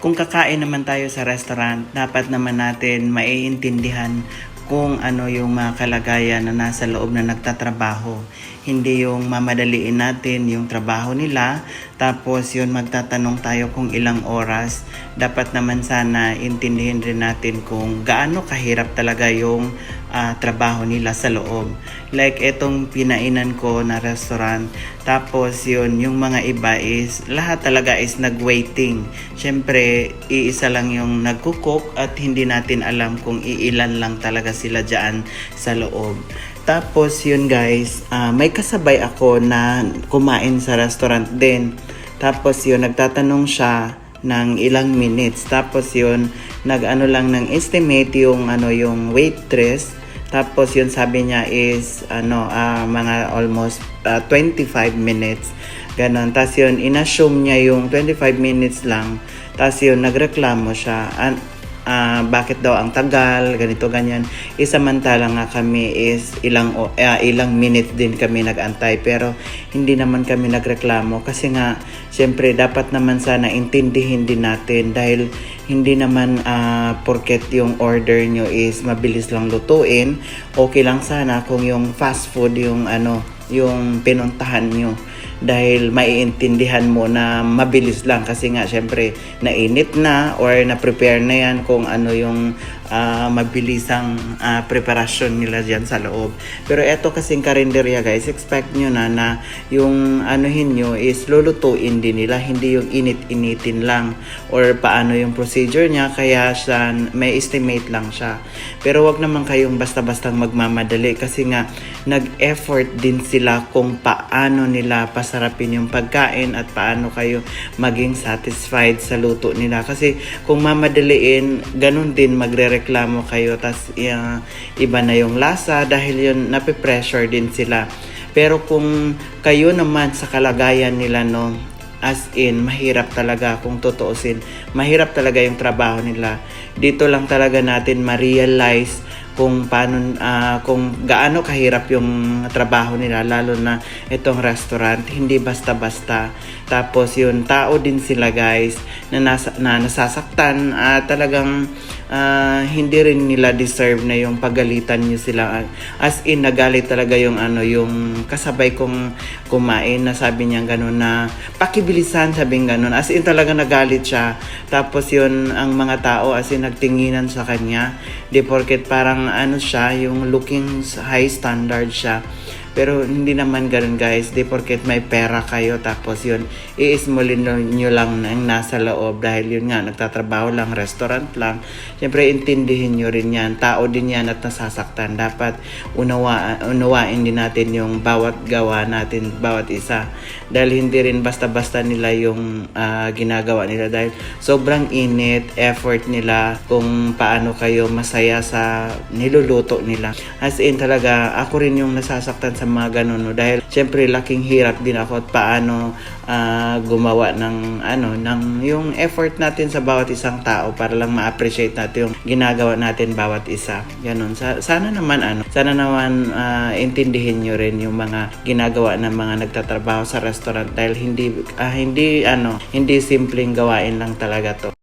Kung kakain naman tayo sa restaurant, dapat naman natin maiintindihan kung ano yung mga kalagayan na nasa loob na nagtatrabaho. Hindi yung mamadaliin natin yung trabaho nila, tapos yun magtatanong tayo kung ilang oras. Dapat naman sana intindihin rin natin kung gaano kahirap talaga yung trabaho nila sa loob. Like etong pinainan ko na restaurant, tapos yun, yung mga iba is, lahat talaga is nag-waiting. Siyempre, iisa lang yung nagkukook at hindi natin alam kung iilan lang talaga sila dyan sa loob. Tapos yun guys, may kasabay ako na kumain sa restaurant din. Tapos yun, nagtatanong siya ng ilang minutes. Tapos yun, nag-ano lang ng estimate yung waitress. Tapos yun sabi niya is mga almost 25 minutes. Ganon. Tapos yun, inassume niya yung 25 minutes lang. Tapos yun, nagreklamo siya. Bakit daw ang tagal, ganito, ganyan. Samantala nga kami is ilang minutes din kami nag-antay. Pero hindi naman kami nagreklamo. Kasi nga, syempre, dapat naman sana intindihin din natin. Dahil hindi naman porket yung order nyo is mabilis lang lutuin. Okay lang sana kung yung fast food yung pinuntahan nyo. Dahil maiintindihan mo na mabilis lang kasi nga syempre nainit na or na-prepare na yan kung ano yung mabilisang preparasyon nila dyan sa loob. Pero eto kasing karinderya guys, expect nyo na yung anuhin nyo is lulutuin din nila, hindi yung init-initin lang or paano yung procedure niya, kaya siya, may estimate lang siya. Pero wag naman kayong basta-bastang magmamadali kasi nga nag-effort din sila kung paano nila pasarapin yung pagkain at paano kayo maging satisfied sa luto nila. Kasi kung mamadaliin, ganun din magre-reklamo kayo, tas iba na yung lasa dahil yun nape-pressure din sila. Pero kung kayo naman sa kalagayan nila, no, as in, mahirap talaga kung tutuusin. Mahirap talaga yung trabaho nila. Dito lang talaga natin ma-realize kung paano, kung gaano kahirap yung trabaho nila, lalo na itong restaurant, hindi basta-basta. Tapos yun, tao din sila guys na nasasaktan, talagang hindi rin nila deserve na yung pagalitan nyo sila. As in, nagalit talaga yung yung kasabay kong kumain, na sabi niya gano'n na pakibilisan, sabing gano'n. As in, talaga nagalit siya. Tapos yun, ang mga tao as in nagtinginan sa kanya. Di porket parang siya, yung looking high standard siya. Pero hindi naman ganun guys, di porket may pera kayo tapos yun, iismulin nyo lang ang nasa loob dahil yun nga, nagtatrabaho lang, restaurant lang. Siyempre, intindihin nyo rin yan. Tao din yan at nasasaktan. Dapat unawain din natin yung bawat gawa natin, bawat isa. Dahil hindi rin basta-basta nila yung ginagawa nila. Dahil sobrang init, effort nila kung paano kayo masaya sa niluluto nila. As in talaga, ako rin yung nasasaktan sa mga ganun, no? Dahil syempre laking hirap din ako at paano gumawa ng yung effort natin sa bawat isang tao para lang ma-appreciate natin yung ginagawa natin bawat isa. Ganun. Sana naman intindihin nyo rin yung mga ginagawa ng mga nagtatrabaho sa restaurant dahil hindi simpleng gawain lang talaga to.